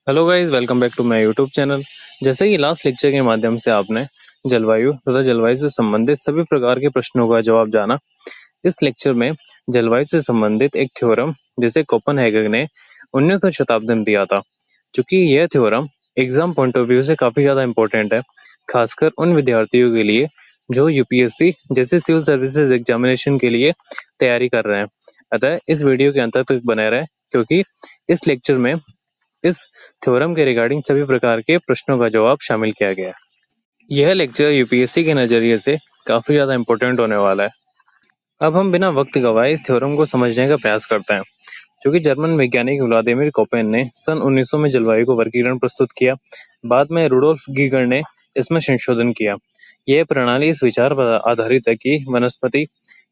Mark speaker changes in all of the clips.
Speaker 1: Hello guys, welcome back to my YouTube channel. जैसे कि last lecture के माध्यम से आपने जलवायु तथा जलवायु से संबंधित सभी प्रकार के प्रश्नों का जवाब जाना, इस लेक्चर में जलवायु से संबंधित एक थ्योरम जिसे कोपेनहेगन ने 19वीं शताब्दी में दिया था। क्योंकि यह theorem exam point of view से काफी ज्यादा इंपॉर्टेंट है, खासकर उन विद्यार्थियों के लिए जो यूपीएससी जैसे सिविल सर्विसेज एग्जामिनेशन के लिए तैयारी कर रहे हैं। अतः इस वीडियो के अंत तक बने रहें, क्योंकि इस लेक्चर में इस थ्योरम के रिगार्डिंग सभी प्रकार के प्रश्नों का जवाब शामिल किया गया है। यह लेक्चर यूपीएससी के नजरिए से काफी ज्यादा इंपॉर्टेंट होने वाला है। अब हम बिना वक्त गवाए इस थ्योरम को समझने का प्रयास करते हैं। क्योंकि जर्मन वैज्ञानिक व्लादिमीर कोपेन ने सन 1900 में जलवायु को वर्गीकरण प्रस्तुत किया। बाद में रुडोल्फ गीगर ने इसमें संशोधन किया। यह प्रणाली इस विचार पर आधारित है कि वनस्पति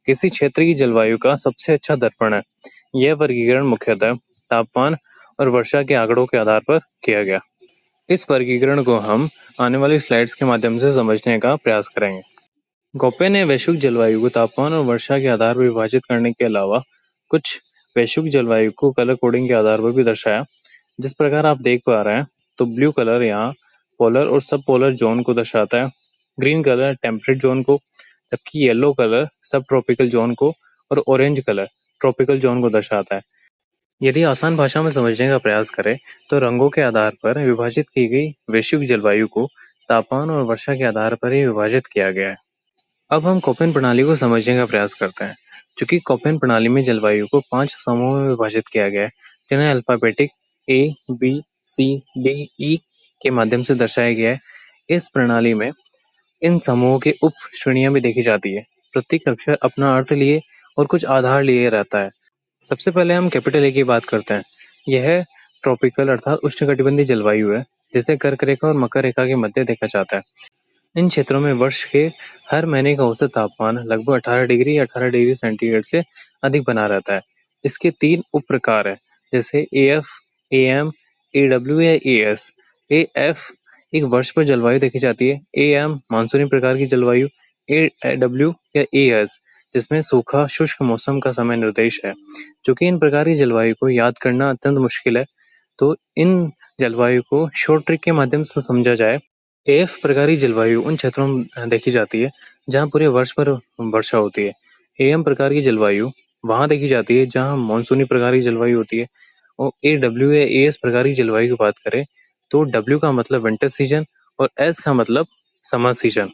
Speaker 1: किसी क्षेत्र की जलवायु का सबसे अच्छा दर्पण है। यह वर्गीकरण मुख्यतः तापमान और वर्षा के आंकड़ों के आधार पर किया गया। इस वर्गीकरण को हम आने वाली स्लाइड्स के माध्यम से समझने का प्रयास करेंगे। कोपेन ने वैश्विक जलवायु को तापमान और वर्षा के आधार पर विभाजित करने के अलावा कुछ वैश्विक जलवायु को कलर कोडिंग के आधार पर भी दर्शाया। जिस प्रकार आप देख पा रहे हैं, तो ब्लू कलर यहाँ पोलर और सब पोलर जोन को दर्शाता है, ग्रीन कलर टेम्परेट जोन को, जबकि येलो कलर सब ट्रॉपिकल जोन को और ऑरेंज कलर ट्रॉपिकल जोन को दर्शाता है। यदि आसान भाषा में समझने का प्रयास करें, तो रंगों के आधार पर विभाजित की गई वैश्विक जलवायु को तापमान और वर्षा के आधार पर ही विभाजित किया गया है। अब हम कोपेन प्रणाली को समझने का प्रयास करते हैं। चूंकि कोपेन प्रणाली में जलवायु को 5 समूहों में विभाजित किया गया है, जिन्हें अल्फाबेटिक ए, बी, सी, डी, ई के माध्यम से दर्शाया गया है। इस प्रणाली में इन समूहों के उप श्रेणियां भी देखी जाती है। प्रत्येक अक्षर अपना अर्थ लिए और कुछ आधार लिए रहता है। सबसे पहले हम कैपिटल ए की बात करते हैं। यह ट्रॉपिकल अर्थात उष्णकटिबंधीय जलवायु है, जिसे कर्क रेखा और मकर रेखा के मध्य देखा जाता है। इन क्षेत्रों में वर्ष के हर महीने का औसत तापमान लगभग 18 डिग्री या 18 डिग्री सेंटीग्रेड से अधिक बना रहता है। इसके 3 उप प्रकार है, जैसे एएफ, एएम, एडब्ल्यू या एएस। एएफ एक वर्ष पर जलवायु देखी जाती है, एएम मानसूनी प्रकार की जलवायु, एडब्ल्यू या एएस जिसमें सूखा शुष्क मौसम का समय निर्देश है। चूंकि इन प्रकार की जलवायु को याद करना अत्यंत मुश्किल है, तो इन जलवायु को शॉर्ट ट्रिक के माध्यम से समझा जाए। एएफ प्रकार की जलवायु उन क्षेत्रों में देखी जाती है जहां पूरे वर्ष पर वर्षा होती है। एएम प्रकार की जलवायु वहां देखी जाती है जहां मानसूनी प्रकार की जलवायु होती है। और एडब्ल्यू या एएस प्रकार की जलवायु की बात करें, तो डब्ल्यू का मतलब विंटर सीजन और एस का मतलब समर सीजन।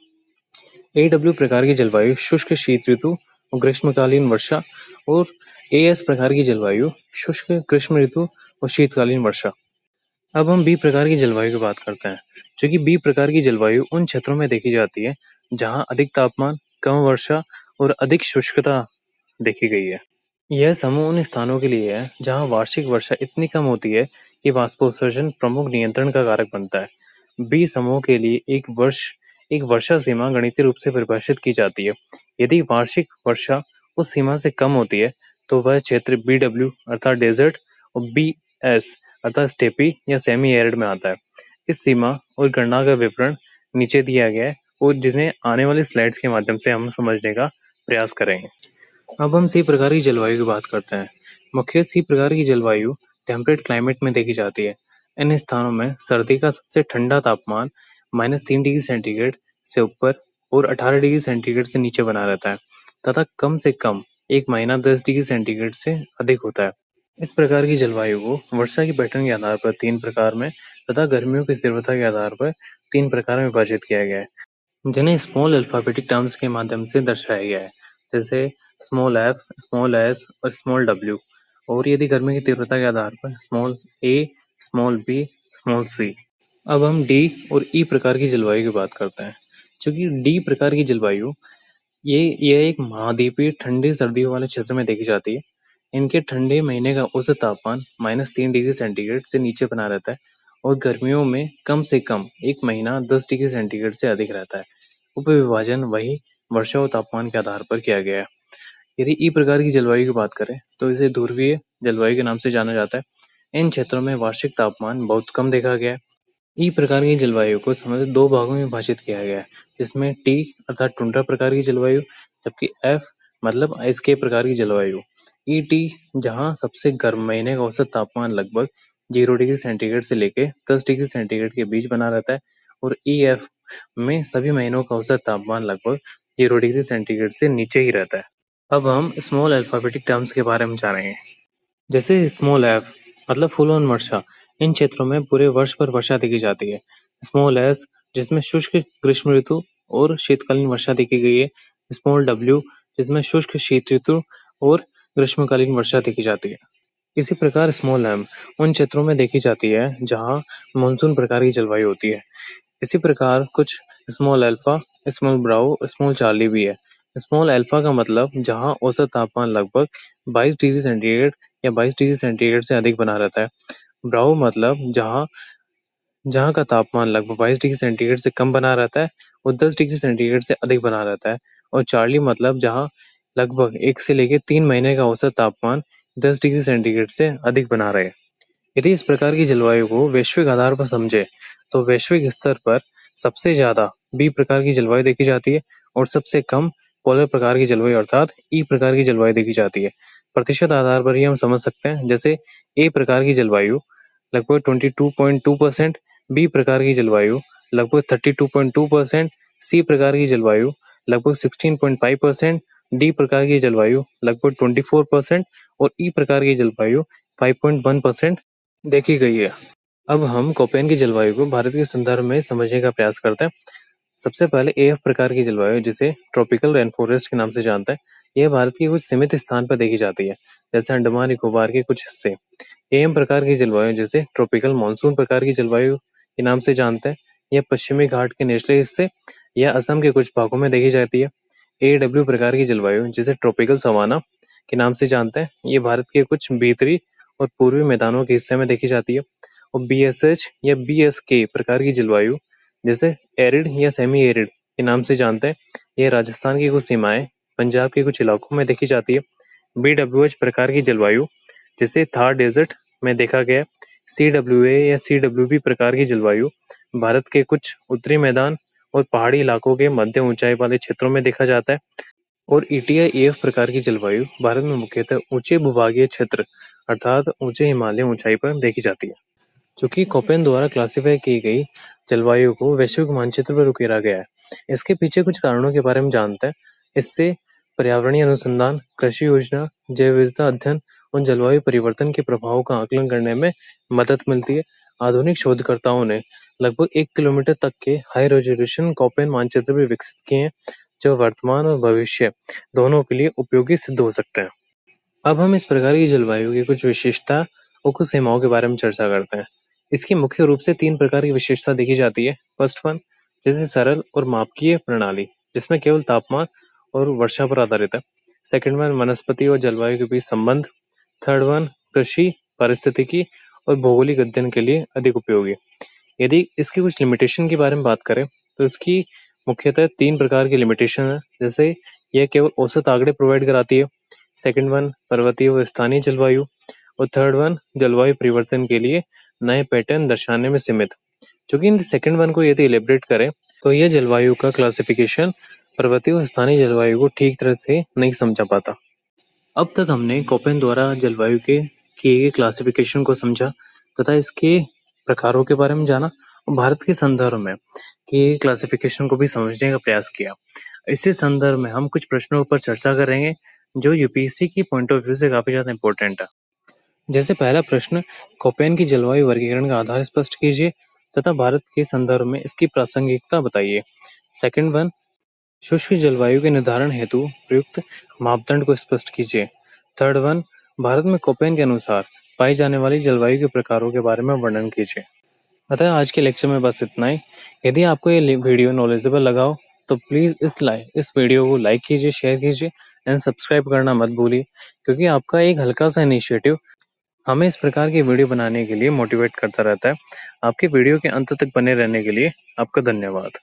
Speaker 1: एडब्ल्यू प्रकार की जलवायु शुष्क शीत ऋतु और ग्रीष्मकालीन वर्षा, और एएस प्रकार की जलवायु शुष्क ग्रीष्म ऋतु और शीतकालीन वर्षा। अब हम बी प्रकार की जलवायु की बात करते हैं। क्योंकि बी प्रकार की जलवायु उन क्षेत्रों में देखी जाती है जहां अधिक तापमान, कम वर्षा और अधिक शुष्कता देखी गई है। यह समूह उन स्थानों के लिए है जहां वार्षिक वर्षा इतनी कम होती है कि वाष्पोत्सर्जन प्रमुख नियंत्रण का कारक बनता है। बी समूह के लिए एक वर्षा सीमा गणितीय रूप से परिभाषित की जाती है। यदि वार्षिक वर्षा उस सीमा से कम होती है, तो वह क्षेत्र BW अर्थात डेजर्ट और BS अर्थात स्टेपी या सेमी एरिड में आता है। इस सीमा और गणना का विवरण नीचे दिया गया है, और जिन्हें आने वाली स्लाइड्स के माध्यम से हम समझने का प्रयास करेंगे। अब हम सी प्रकार की जलवायु की बात करते हैं। मुख्य सी प्रकार की जलवायु टेम्परेट क्लाइमेट में देखी जाती है। इन स्थानों में सर्दी का सबसे ठंडा तापमान -3 डिग्री सेंटीग्रेड से ऊपर और 18 डिग्री सेंटीग्रेड से नीचे बना रहता है, तथा कम से कम एक महीना 10 डिग्री सेंटीग्रेड से अधिक होता है। इस प्रकार की जलवायु को वर्षा की पैटर्न के आधार पर 3 प्रकार में तथा गर्मियों की तीव्रता के आधार पर 3 प्रकार में विभाजित किया गया है, जिन्हें स्मॉल अल्फाबेटिक टर्म्स के माध्यम से दर्शाया गया है, जैसे स्मॉल एफ, स्मॉल एस और स्मॉल डब्ल्यू। और यदि गर्मी की तीव्रता के आधार पर स्मॉल ए, स्मॉल बी, स्मॉल सी। अब हम डी और ई प्रकार की जलवायु की बात करते हैं। चूंकि डी प्रकार की जलवायु यह एक महाद्वीपीय ठंडी सर्दियों वाले क्षेत्र में देखी जाती है। इनके ठंडे महीने का औसत तापमान -3 डिग्री सेंटीग्रेड से नीचे बना रहता है, और गर्मियों में कम से कम एक महीना 10 डिग्री सेंटीग्रेड से अधिक रहता है। उपविभाजन वही वर्षा और तापमान के आधार पर किया गया है। यदि ई प्रकार की जलवायु की बात करें, तो इसे ध्रुवीय जलवायु के नाम से जाना जाता है। इन क्षेत्रों में वार्षिक तापमान बहुत कम देखा गया है। ई प्रकार की जलवायु को समझ 2 भागों में विभाजित किया गया है, जिसमें टी अर्थात टुंड्रा प्रकार की जलवायु, जबकि एफ मतलब आइसके प्रकार की जलवायु। ईटी जहां सबसे गर्म महीने का औसत तापमान लगभग 0 डिग्री सेंटीग्रेड से लेके 10 डिग्री सेंटीग्रेड के बीच बना रहता है और EF में सभी महीनों का औसत तापमान लगभग 0 डिग्री सेंटीग्रेड से नीचे ही रहता है। अब हम स्मॉल अल्फाबेटिक टर्म्स के बारे में जानेंगे। जैसे स्मॉल एफ मतलब फुल ऑन वर्षा, इन क्षेत्रों में पूरे वर्ष भर वर्षा देखी जाती है। स्मॉल एस जिसमें शुष्क ग्रीष्म ऋतु और शीतकालीन वर्षा देखी गई है। स्मॉल डब्ल्यू जिसमें शुष्क शीत ऋतु और ग्रीष्मकालीन वर्षा देखी जाती है। इसी प्रकार स्मॉल एम उन क्षेत्रों में देखी जाती है जहां मानसून प्रकार की जलवायु होती है। इसी प्रकार कुछ स्मॉल अल्फा, स्मॉल ब्राउ, स्मॉल चार्ली भी है। स्मॉल अल्फा का मतलब जहां औसत तापमान लगभग 22 डिग्री सेंटीग्रेड या 22 डिग्री सेंटीग्रेड से अधिक बना रहता है। ब्राउ मतलब जहां जहां का तापमान लगभग 22 डिग्री सेंटीग्रेड से कम बना रहता है और 10 डिग्री सेंटीग्रेड से अधिक बना रहता है। और चार्ली मतलब जहां लगभग 1 से लेकर 3 महीने का औसत तापमान 10 डिग्री सेंटीग्रेड से अधिक बना रहे। यदि इस प्रकार की जलवायु को वैश्विक आधार पर समझे तो वैश्विक स्तर पर सबसे ज्यादा बी प्रकार की जलवायु देखी जाती है और सबसे कम पोलर प्रकार की जलवायु अर्थात ई प्रकार की जलवायु देखी जाती है। प्रतिशत आधार पर ही हम समझ सकते हैं, जैसे ए प्रकार की जलवायु लगभग 22.2%, बी प्रकार की जलवायु लगभग 32.2%, सी प्रकार की जलवायु लगभग 16.5%, डी प्रकार की जलवायु लगभग 24% और ई प्रकार की जलवायु 5.1% देखी गई है। अब हम कोपेन की जलवायु को भारत के संदर्भ में समझने का प्रयास करते हैं। सबसे पहले AF प्रकार की जलवायु जिसे ट्रॉपिकल रेन फॉरेस्ट के नाम से जानते हैं, यह भारत के कुछ सीमित स्थान पर देखी जाती है, जैसे अंडमान निकोबार के कुछ हिस्से। AM प्रकार की जलवायु जिसे ट्रॉपिकल मानसून प्रकार की जलवायु के नाम से जानते हैं, यह पश्चिमी घाट के निचले हिस्से या असम के कुछ भागों में देखी जाती है। AW प्रकार की जलवायु जिसे ट्रॉपिकल सवाना के नाम से जानते हैं, ये भारत के कुछ भीतरी और पूर्वी मैदानों के हिस्से में देखी जाती है। और BSH या BSK प्रकार की जलवायु जिसे एरिड या सेमी एरिड के नाम से जानते हैं, यह राजस्थान की कुछ सीमाएं पंजाब के कुछ इलाकों में देखी जाती है। BWH प्रकार की जलवायु जिसे थार डेजर्ट में देखा गया। CWA या CWB प्रकार की जलवायु भारत के कुछ उत्तरी मैदान और पहाड़ी इलाकों के मध्य ऊंचाई वाले क्षेत्रों में देखा जाता है। और ETI-AF प्रकार की जलवायु भारत में मुख्यतः ऊंचे भूभागीय क्षेत्र अर्थात ऊंचे हिमालय ऊंचाई पर देखी जाती है। चूंकि कोपेन द्वारा क्लासिफाई की गई जलवायु को वैश्विक मानचित्र पर उकेरा गया है, इसके पीछे कुछ कारणों के बारे में जानते हैं। इससे पर्यावरणीय अनुसंधान, कृषि योजना, जैव विविधता अध्ययन और जलवायु परिवर्तन के प्रभावों का आकलन करने में मदद मिलती है। आधुनिक शोधकर्ताओं ने लगभग 1 किलोमीटर तक के हाई रेजोल्यूशन कोपेन मानचित्र भी विकसित किए हैं, जो वर्तमान और भविष्य दोनों के लिए उपयोगी सिद्ध हो सकते हैं। अब हम इस प्रकार की जलवायु की कुछ विशेषता और कुछ सीमाओं के बारे में चर्चा करते हैं। इसकी मुख्य रूप से 3 प्रकार की विशेषता देखी जाती है। फर्स्ट वन जैसे सरल और मापकीय प्रणाली, जिसमें केवल तापमान और वर्षा पर आधारित है। सेकंड वन वनस्पति और जलवायु के बीच संबंध। थर्ड वन कृषि, पारिस्थितिकी और भौगोलिक अध्ययन के लिए अधिक उपयोगी। यदि इसकी कुछ लिमिटेशन के बारे में बात करें तो इसकी मुख्यतः 3 प्रकार की लिमिटेशन है। जैसे यह केवल औसत आंकड़े प्रोवाइड कराती है। सेकंड वन पर्वतीय व स्थानीय जलवायु और थर्ड वन जलवायु परिवर्तन के लिए नए पैटर्न दर्शाने में सीमित। क्योंकि इन सेकंड वन को यदि इलेबरेट करें तो यह जलवायु का क्लासिफिकेशन पर्वतीय और स्थानीय जलवायु को ठीक तरह से नहीं समझा पाता। अब तक हमने कोपेन द्वारा जलवायु के किए गए क्लासिफिकेशन को समझा तथा इसके प्रकारों के बारे में जाना और भारत के संदर्भ में किए क्लासिफिकेशन को भी समझने का प्रयास किया। इसी संदर्भ में हम कुछ प्रश्नों पर चर्चा करेंगे जो यूपीएससी की पॉइंट ऑफ व्यू से काफी ज्यादा इंपॉर्टेंट है। जैसे पहला प्रश्न, कोपेन की जलवायु वर्गीकरण का आधार स्पष्ट कीजिए तथा भारत के संदर्भ में इसकी प्रासंगिकता बताइए। सेकंड वन, शुष्क जलवायु के निर्धारण हेतु प्रयुक्त मापदंड को स्पष्ट कीजिए। थर्ड वन, भारत में कोपेन के अनुसार पाई जाने वाली जलवायु के प्रकारों के बारे में वर्णन कीजिए। अतः आज के लेक्चर में बस इतना ही। यदि आपको ये वीडियो नॉलेजेबल लगा हो तो प्लीज़ इस वीडियो को लाइक कीजिए, शेयर कीजिए एंड सब्सक्राइब करना मत भूलिए, क्योंकि आपका एक हल्का सा इनिशिएटिव हमें इस प्रकार की वीडियो बनाने के लिए मोटिवेट करता रहता है। आपके वीडियो के अंत तक बने रहने के लिए आपका धन्यवाद।